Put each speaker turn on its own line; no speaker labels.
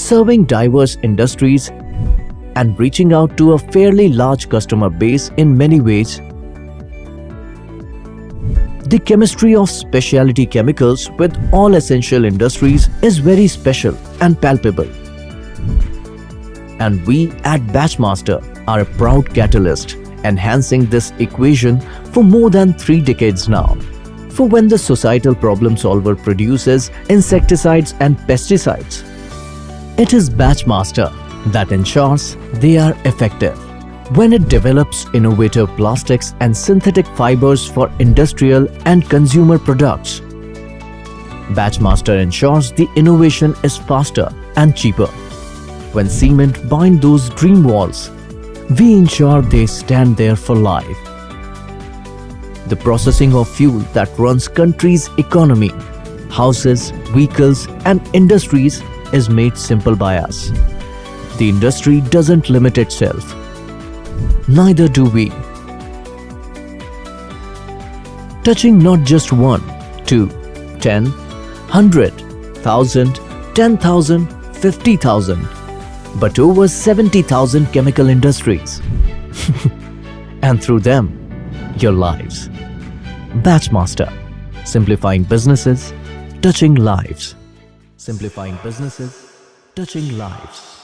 serving diverse industries and reaching out to a fairly large customer base in many ways. The chemistry of specialty chemicals with all essential industries is very special and palpable. And we at BatchMaster are a proud catalyst, enhancing this equation for more than 3 decades now. For when the societal problem solver produces insecticides and pesticides, it is BatchMaster that ensures they are effective. When it develops innovative plastics and synthetic fibers for industrial and consumer products, BatchMaster ensures the innovation is faster and cheaper. When cement binds those dream walls, we ensure they stand there for life. The processing of fuel that runs country's economy, houses, vehicles and industries is made simple by us. The industry doesn't limit itself. Neither do we. Touching not just 1, 2, 10, 100, 1,000, 10,000, 50,000, but over 70,000 chemical industries. And through them, your lives. BatchMaster, simplifying businesses, touching lives. Simplifying businesses, touching lives.